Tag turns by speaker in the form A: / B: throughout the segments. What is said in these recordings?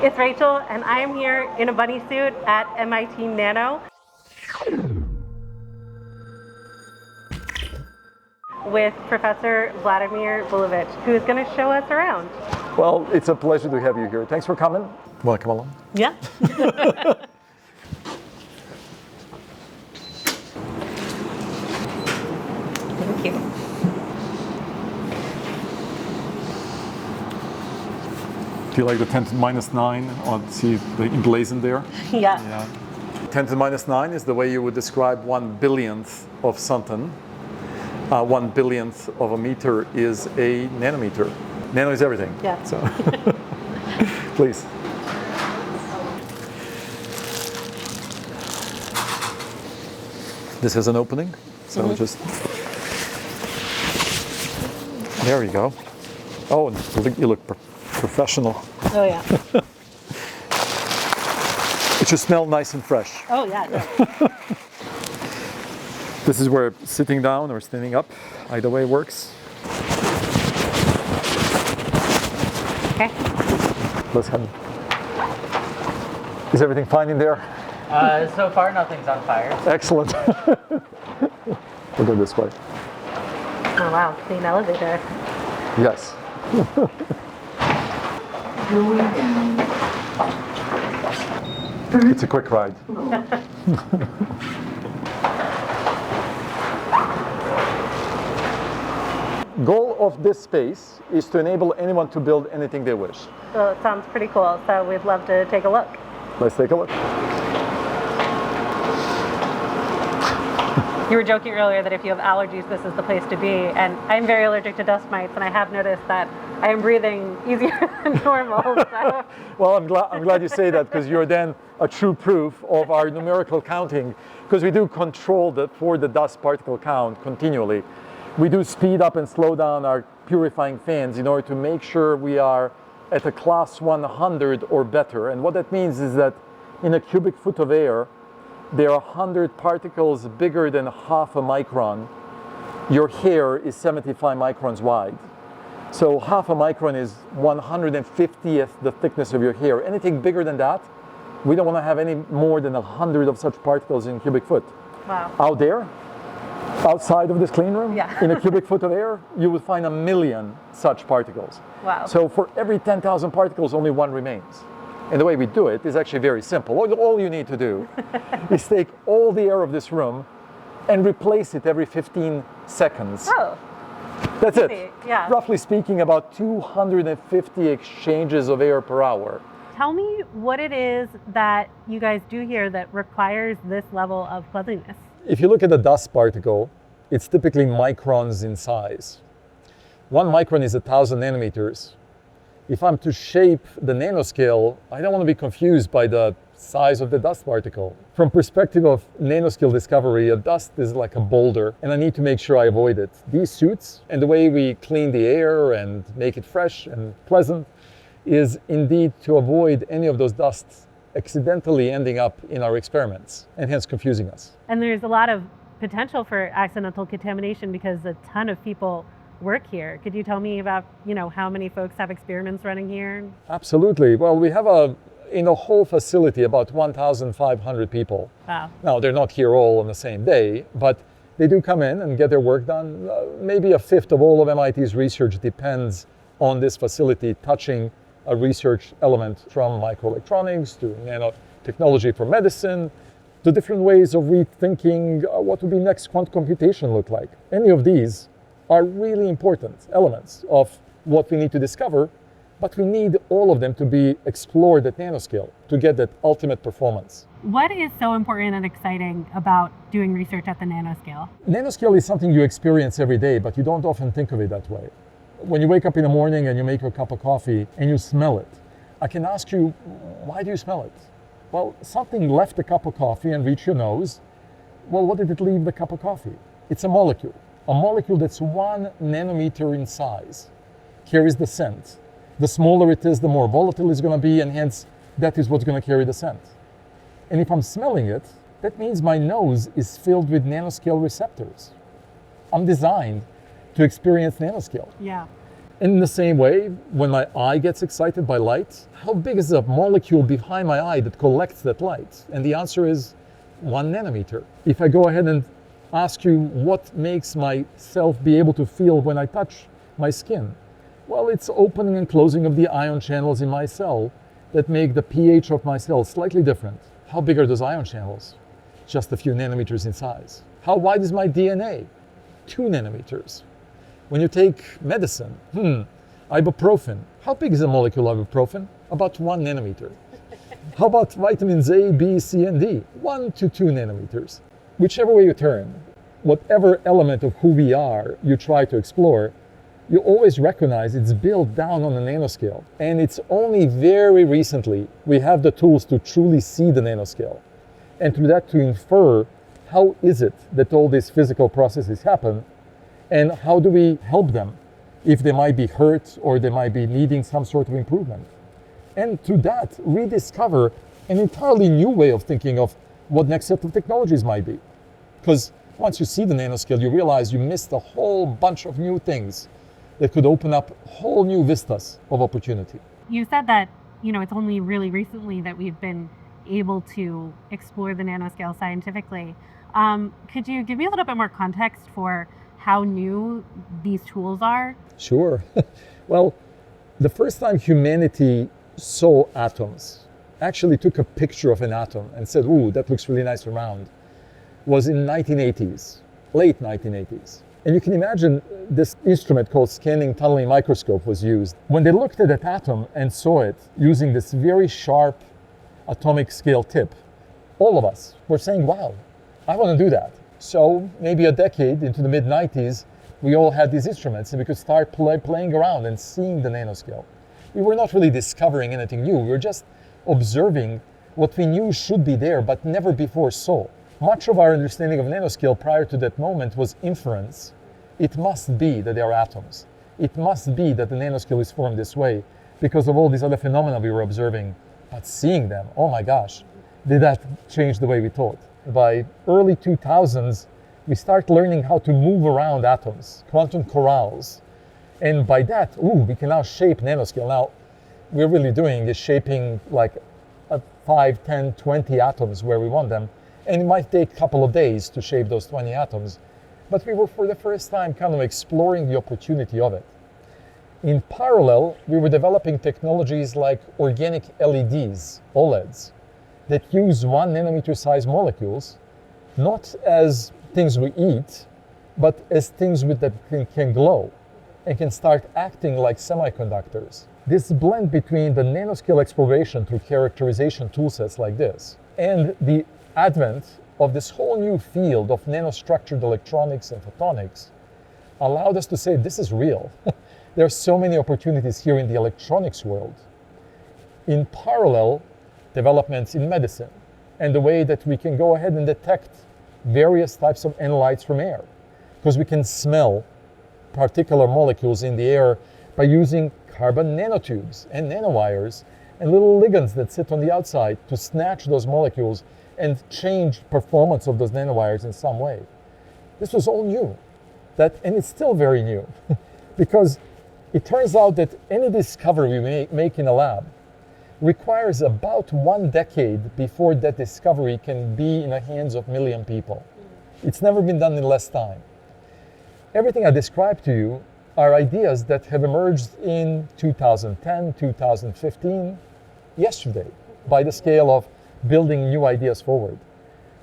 A: it's Rachel, and I am here in a bunny suit at MIT.nano with Professor Vladimir Bulović, who is going to show us around.
B: Well, it's a pleasure to have you here. Thanks for coming. Want to come along?
A: Yeah. Thank you.
B: Do you like the 10 to the minus 9? Or see the emblazoned there?
A: Yeah.
B: 10 to the minus 9 is the way you would describe 1/billionth of something. 1/billionth of a meter is a nanometer. Nano is everything.
A: Yeah.
B: So, please. This has an opening, so just there you go. Oh, you look professional.
A: Oh yeah.
B: It should smell nice and fresh.
A: Oh yeah.
B: This is where sitting down or standing up, either way works.
A: Okay.
B: Let's have. Is everything fine in there?
C: So far, nothing's on fire.
B: Excellent. We'll go this way.
A: Oh wow, clean elevator.
B: Yes. It's a quick ride. Goal of this space is to enable anyone to build anything they wish.
A: So it sounds pretty cool, so we'd love to take a look.
B: Let's take a look.
A: You were joking earlier that if you have allergies, this is the place to be. And I'm very allergic to dust mites, and I have noticed that I am breathing easier than normal. So.
B: Well, I'm glad you say that, because you're then a true proof of our numerical counting, because we do control for the dust particle count continually. We do speed up and slow down our purifying fans in order to make sure we are at a class 100 or better. And what that means is that in a cubic foot of air, there are 100 particles bigger than half a micron. Your hair is 75 microns wide. So half a micron is 150th the thickness of your hair. Anything bigger than that, we don't want to have any more than 100 of such particles in a cubic foot.
A: Wow.
B: Out there, outside of this clean room,
A: yeah.
B: in a cubic foot of air, you would find 1 million such particles.
A: Wow.
B: So for every 10,000 particles, only one remains. And the way we do it is actually very simple. All you need to do is take all the air of this room and replace it every 15 seconds.
A: Oh.
B: That's
A: easy.
B: it.
A: Yeah.
B: Roughly speaking, about 250 exchanges of air per hour.
A: Tell me what it is that you guys do here that requires this level of cleanliness.
B: If you look at a dust particle, it's typically microns in size. 1 micron is 1,000 nanometers. If I'm to shape the nanoscale, I don't want to be confused by the size of the dust particle. From perspective of nanoscale discovery, a dust is like a boulder, and I need to make sure I avoid it. These suits and the way we clean the air and make it fresh and pleasant is indeed to avoid any of those dusts accidentally ending up in our experiments and hence confusing us.
A: And there's a lot of potential for accidental contamination because a ton of people work here. Could you tell me about, how many folks have experiments running here?
B: Absolutely. Well, we have in the whole facility about 1,500 people.
A: Wow.
B: Now, they're not here all on the same day, but they do come in and get their work done. Maybe a fifth of all of MIT's research depends on this facility touching a research element, from microelectronics to nanotechnology for medicine, to different ways of rethinking what would be next quantum computation look like. Any of these are really important elements of what we need to discover, but we need all of them to be explored at nanoscale to get that ultimate performance.
A: What is so important and exciting about doing research at the nanoscale?
B: Nanoscale is something you experience every day, but you don't often think of it that way. When you wake up in the morning and you make a cup of coffee and you smell it, I can ask you, why do you smell it? Well, something left the cup of coffee and reached your nose. Well, what did it leave the cup of coffee? It's a molecule. A molecule that's 1 nanometer in size carries the scent. The smaller it is, the more volatile it's going to be, and hence that is what's going to carry the scent. And if I'm smelling it, that means my nose is filled with nanoscale receptors. I'm designed to experience nanoscale.
A: Yeah.
B: In the same way, when my eye gets excited by light, how big is the molecule behind my eye that collects that light? And the answer is 1 nanometer. If I go ahead and ask you what makes myself be able to feel when I touch my skin, well, it's opening and closing of the ion channels in my cell that make the pH of my cell slightly different. How big are those ion channels? Just a few nanometers in size. How wide is my DNA? 2 nanometers. When you take medicine, ibuprofen, how big is a molecule of ibuprofen? About 1 nanometer. How about vitamins A, B, C, and D? 1 to 2 nanometers. Whichever way you turn, whatever element of who we are you try to explore, you always recognize it's built down on a nanoscale. And it's only very recently we have the tools to truly see the nanoscale. And through that to infer how is it that all these physical processes happen, and how do we help them if they might be hurt or they might be needing some sort of improvement. And through that, rediscover an entirely new way of thinking of what next set of technologies might be. Because once you see the nanoscale, you realize you missed a whole bunch of new things that could open up whole new vistas of opportunity.
A: You said that, it's only really recently that we've been able to explore the nanoscale scientifically. Could you give me a little bit more context for how new these tools are?
B: Sure. Well, the first time humanity saw atoms, actually took a picture of an atom and said, ooh, that looks really nice and round, was in 1980s, late 1980s. And you can imagine this instrument called scanning tunneling microscope was used. When they looked at that atom and saw it using this very sharp atomic scale tip, all of us were saying, wow, I want to do that. So maybe a decade into the mid-90s, we all had these instruments and we could start playing around and seeing the nanoscale. We were not really discovering anything new. We were just observing what we knew should be there, but never before saw. Much of our understanding of nanoscale prior to that moment was inference. It must be that they are atoms. It must be that the nanoscale is formed this way because of all these other phenomena we were observing. But seeing them, oh my gosh, did that change the way we thought? By early 2000s, we start learning how to move around atoms, quantum corrals. And by that, we can now shape nanoscale. Now, we're really doing is shaping like 5, 10, 20 atoms where we want them. And it might take a couple of days to shape those 20 atoms. But we were for the first time kind of exploring the opportunity of it. In parallel, we were developing technologies like organic LEDs, OLEDs, that use 1 nanometer size molecules, not as things we eat, but as things that can glow and can start acting like semiconductors. This blend between the nanoscale exploration through characterization toolsets like this and the advent of this whole new field of nanostructured electronics and photonics allowed us to say this is real. There are so many opportunities here in the electronics world. In parallel, developments in medicine and the way that we can go ahead and detect various types of analytes from air, because we can smell particular molecules in the air by using carbon nanotubes and nanowires and little ligands that sit on the outside to snatch those molecules and change performance of those nanowires in some way. This was all new, and it's still very new, because it turns out that any discovery we make in a lab requires about 1 decade before that discovery can be in the hands of 1 million people. It's never been done in less time. Everything I described to you are ideas that have emerged in 2010, 2015, yesterday, by the scale of building new ideas forward.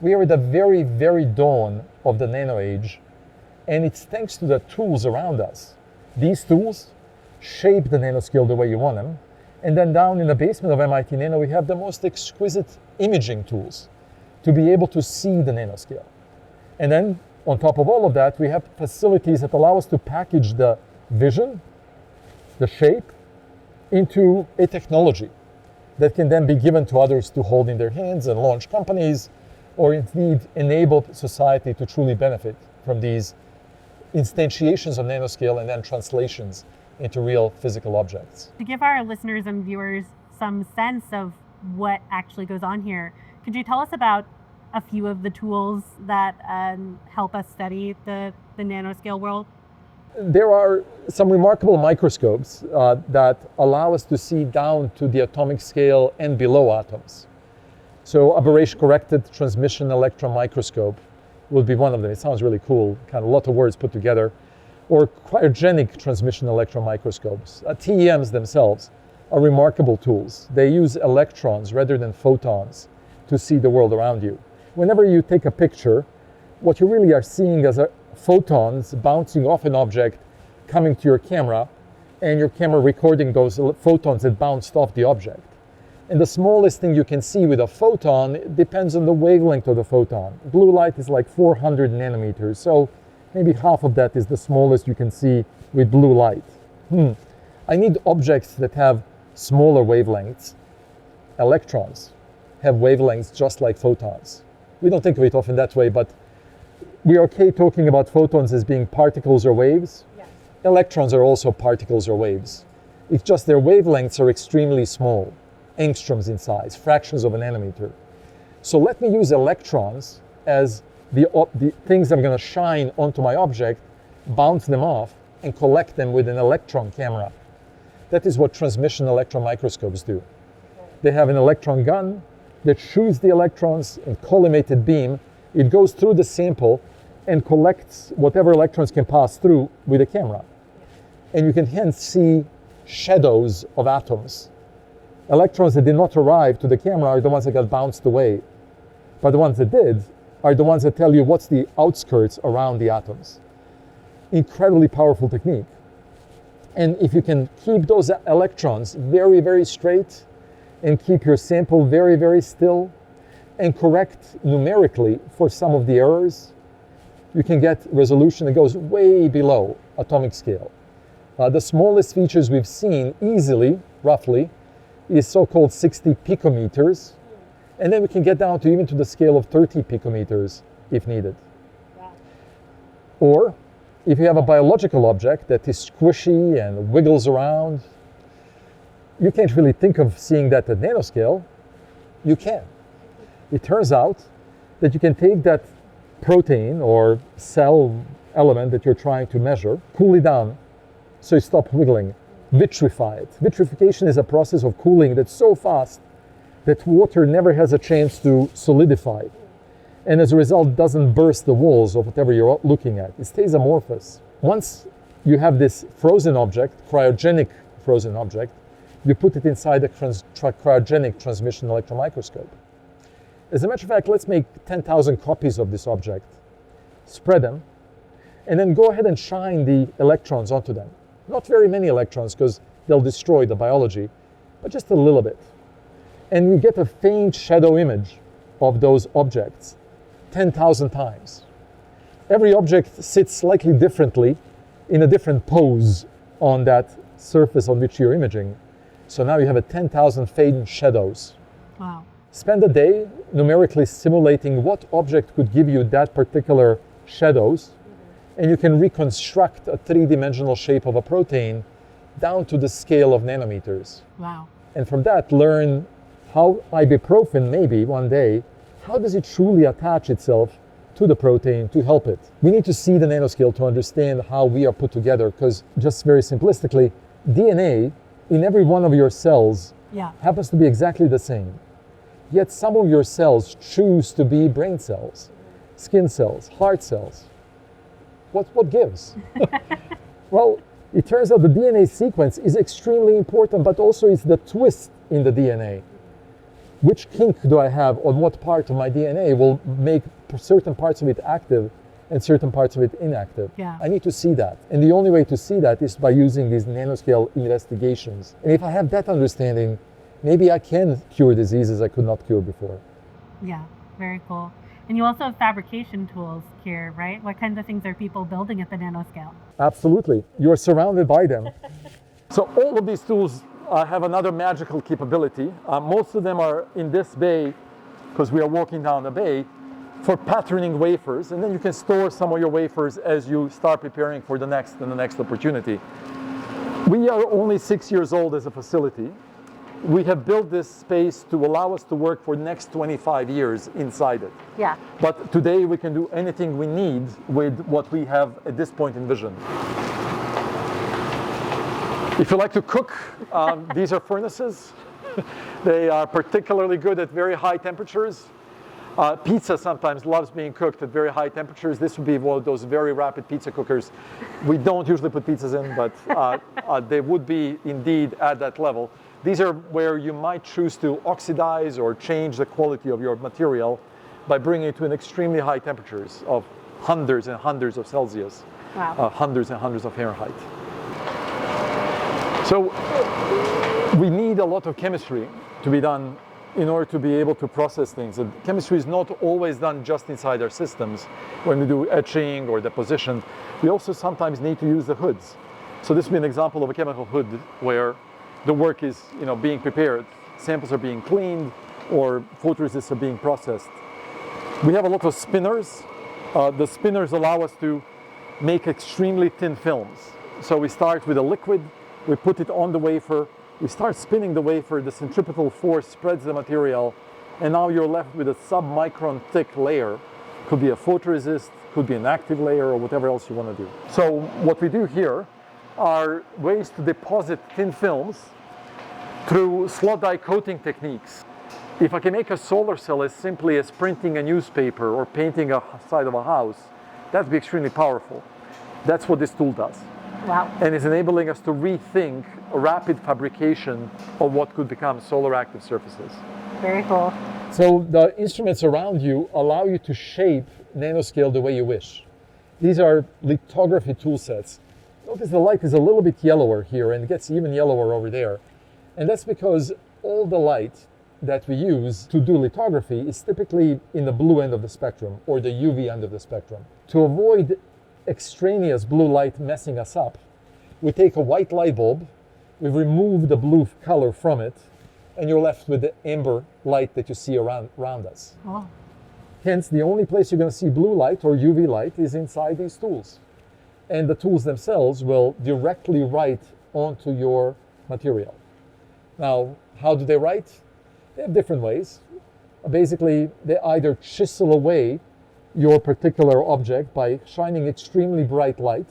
B: We are at the very, very dawn of the nano age, and it's thanks to the tools around us. These tools shape the nanoscale the way you want them, and then down in the basement of MIT.nano, we have the most exquisite imaging tools to be able to see the nanoscale. And then on top of all of that, we have facilities that allow us to package the vision, the shape, into a technology that can then be given to others to hold in their hands and launch companies, or indeed enable society to truly benefit from these instantiations of nanoscale and then translations into real physical objects.
A: To give our listeners and viewers some sense of what actually goes on here, could you tell us about a few of the tools that help us study the nanoscale world?
B: there are some remarkable microscopes that allow us to see down to the atomic scale and below atoms. So aberration-corrected transmission electron microscope would be one of them. It sounds really cool, kind of a lot of words put together. Or cryogenic transmission electron microscopes. TEMs themselves are remarkable tools. They use electrons rather than photons to see the world around you. Whenever you take a picture, what you really are seeing is photons bouncing off an object coming to your camera, and your camera recording those photons that bounced off the object. And the smallest thing you can see with a photon depends on the wavelength of the photon. Blue light is like 400 nanometers, so maybe half of that is the smallest you can see with blue light. I need objects that have smaller wavelengths. Electrons have wavelengths just like photons. We don't think of it often that way, but we're okay talking about photons as being particles or waves. Yes. Electrons are also particles or waves. It's just their wavelengths are extremely small, angstroms in size, fractions of a nanometer. So let me use electrons as the things I'm going to shine onto my object, bounce them off, and collect them with an electron camera. That is what transmission electron microscopes do. They have an electron gun that shoots the electrons in collimated beam. It goes through the sample and collects whatever electrons can pass through with a camera. And you can hence see shadows of atoms. Electrons that did not arrive to the camera are the ones that got bounced away. But the ones that did are the ones that tell you what's the outskirts around the atoms. Incredibly powerful technique. And if you can keep those electrons very, very straight and keep your sample very, very still and correct numerically for some of the errors, you can get resolution that goes way below atomic scale. The smallest features we've seen easily, roughly, is so-called 60 picometers. And then we can get down to even to the scale of 30 picometers if needed. Wow. Or if you have a biological object that is squishy and wiggles around, you can't really think of seeing that at nanoscale. You can. It turns out that you can take that protein or cell element that you're trying to measure, cool it down so it stops wiggling, vitrify it. Vitrification is a process of cooling that's so fast that water never has a chance to solidify, and as a result doesn't burst the walls of whatever you're looking at. It stays amorphous. Once you have this frozen object, cryogenic frozen object, you put it inside a cryogenic transmission electron microscope. As a matter of fact, let's make 10,000 copies of this object, spread them, and then go ahead and shine the electrons onto them. Not very many electrons because they'll destroy the biology, but just a little bit. And you get a faint shadow image of those objects 10,000 times. Every object sits slightly differently in a different pose on that surface on which you're imaging. So now you have a 10,000 faint shadows.
A: Wow.
B: Spend a day numerically simulating what object could give you that particular shadows, and you can reconstruct a three-dimensional shape of a protein down to the scale of nanometers.
A: Wow.
B: And from that, learn how ibuprofen, maybe one day, how does it truly attach itself to the protein to help it? We need to see the nanoscale to understand how we are put together, because just very simplistically, DNA in every one of your cells happens to be exactly the same. Yet some of your cells choose to be brain cells, skin cells, heart cells. What gives? Well, it turns out the DNA sequence is extremely important, but also it's the twist in the DNA. Which kink do I have on what part of my DNA will make certain parts of it active and certain parts of it inactive?
A: Yeah.
B: I need to see that. And the only way to see that is by using these nanoscale investigations. And if I have that understanding, maybe I can cure diseases I could not cure before.
A: Yeah, very cool. And you also have fabrication tools here, right? What kinds of things are people building at the nanoscale?
B: Absolutely. You're surrounded by them. So all of these tools have another magical capability. Most of them are in this bay, because we are walking down the bay, for patterning wafers. And then you can store some of your wafers as you start preparing for the next and the next opportunity. We are only 6 years old as a facility. We have built this space to allow us to work for the next 25 years inside it.
A: Yeah.
B: But today we can do anything we need with what we have at this point envisioned. If you like to cook, these are furnaces. They are particularly good at very high temperatures. Pizza sometimes loves being cooked at very high temperatures. This would be one of those very rapid pizza cookers. We don't usually put pizzas in, but they would be indeed at that level. These are where you might choose to oxidize or change the quality of your material by bringing it to an extremely high temperatures of hundreds and hundreds of Celsius,
A: Wow.
B: hundreds and hundreds of Fahrenheit. So we need a lot of chemistry to be done in order to be able to process things. And chemistry is not always done just inside our systems. When we do etching or deposition, we also sometimes need to use the hoods. So this would be an example of a chemical hood where the work is being prepared. Samples are being cleaned or photoresists are being processed. We have a lot of spinners. The spinners allow us to make extremely thin films. So we start with a liquid, we put it on the wafer, we start spinning the wafer, the centripetal force spreads the material, and now you're left with a sub-micron thick layer. Could be a photoresist, could be an active layer, or whatever else you want to do. So what we do here are ways to deposit thin films through slot die coating techniques. If I can make a solar cell as simply as printing a newspaper or painting a side of a house, that'd be extremely powerful. That's what this tool does.
A: Wow.
B: And it's enabling us to rethink a rapid fabrication of what could become solar active surfaces.
A: Very cool.
B: So the instruments around you allow you to shape nanoscale the way you wish. These are lithography tool sets. Notice the light is a little bit yellower here and it gets even yellower over there. And that's because all the light that we use to do lithography is typically in the blue end of the spectrum or the UV end of the spectrum. To avoid extraneous blue light messing us up, we take a white light bulb, we remove the blue color from it, and you're left with the amber light that you see around us.
A: Oh.
B: Hence, the only place you're going to see blue light or UV light is inside these tools. And the tools themselves will directly write onto your material. Now, how do they write? They have different ways. Basically, they either chisel away your particular object by shining extremely bright light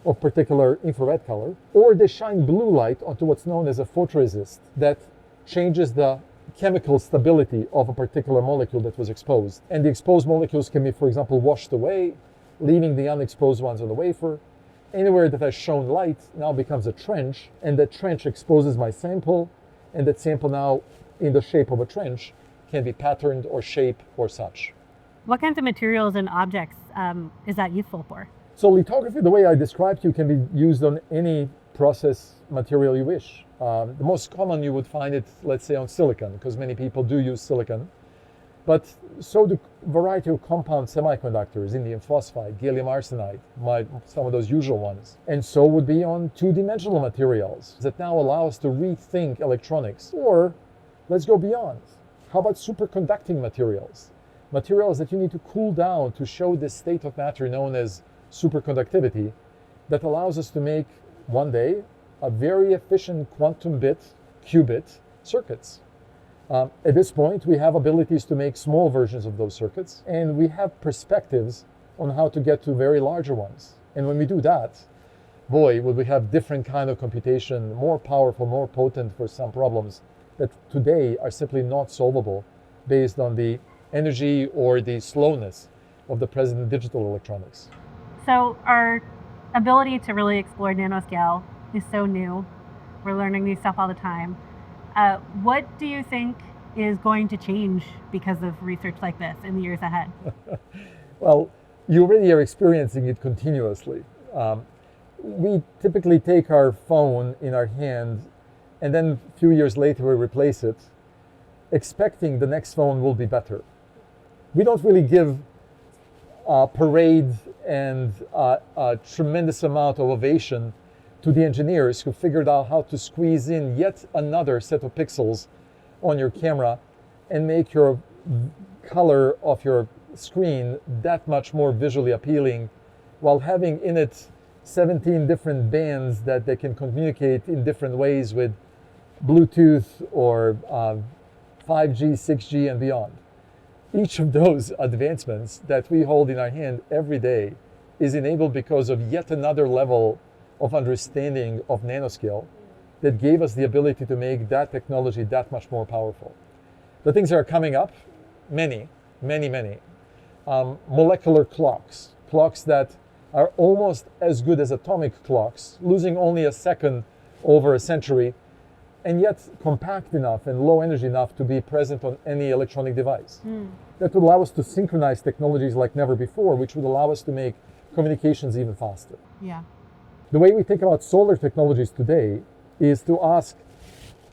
B: of particular infrared color, or they shine blue light onto what's known as a photoresist that changes the chemical stability of a particular molecule that was exposed. And the exposed molecules can be, for example, washed away, leaving the unexposed ones on the wafer. Anywhere that has shown light now becomes a trench, and that trench exposes my sample, and that sample now, in the shape of a trench, can be patterned or shaped or such.
A: What kinds of materials and objects is that useful for?
B: So lithography, the way I described to you, can be used on any process material you wish. The most common you would find it, let's say, on silicon, because many people do use silicon. But so do a variety of compound semiconductors, indium phosphide, gallium arsenide, some of those usual ones. And so would be on two-dimensional materials that now allow us to rethink electronics. Or let's go beyond. How about superconducting materials? Materials that you need to cool down to show this state of matter known as superconductivity that allows us to make, one day, a very efficient quantum bit, qubit circuits. At this point, we have abilities to make small versions of those circuits, and we have perspectives on how to get to very larger ones. And when we do that, boy, will we have different kind of computation, more powerful, more potent for some problems that today are simply not solvable based on the energy or the slowness of the present digital electronics.
A: So our ability to really explore nanoscale is so new. We're learning new stuff all the time. What do you think is going to change because of research like this in the years ahead?
B: Well, you already are experiencing it continuously. We typically take our phone in our hand and then a few years later we replace it, expecting the next phone will be better. We don't really give a parade and a tremendous amount of ovation to the engineers who figured out how to squeeze in yet another set of pixels on your camera and make your color of your screen that much more visually appealing while having in it 17 different bands that they can communicate in different ways with Bluetooth or 5G, 6G and beyond. Each of those advancements that we hold in our hand every day is enabled because of yet another level of understanding of nanoscale that gave us the ability to make that technology that much more powerful. The things that are coming up, many. Molecular clocks that are almost as good as atomic clocks, losing only a second over a century, and yet compact enough and low energy enough to be present on any electronic device. That would allow us to synchronize technologies like never before, which would allow us to make communications even faster.
A: Yeah.
B: The way we think about solar technologies today is to ask,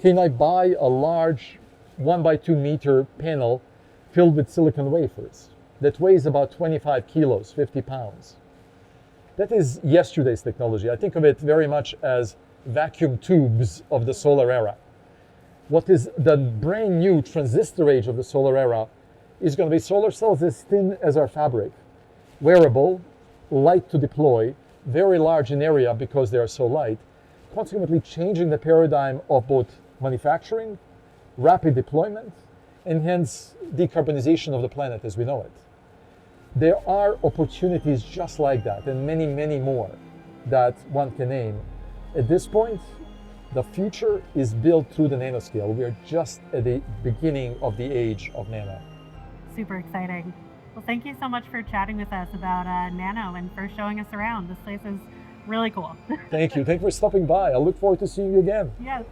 B: can I buy a large 1 by 2 meter panel filled with silicon wafers that weighs about 25 kilos, 50 pounds? That is yesterday's technology. I think of it very much as vacuum tubes of the solar era. What is the brand new transistor age of the solar era is going to be solar cells as thin as our fabric, wearable, light to deploy, very large in area because they are so light, consequently changing the paradigm of both manufacturing, rapid deployment, and hence decarbonization of the planet as we know it. There are opportunities just like that, and many more that one can name. At this point, the future is built through the nanoscale. We are just at the beginning of the age of nano.
A: Super exciting. Well, thank you so much for chatting with us about nano and for showing us around. This place is really cool.
B: Thank you. Thank you for stopping by. I look forward to seeing you again.
A: Yes.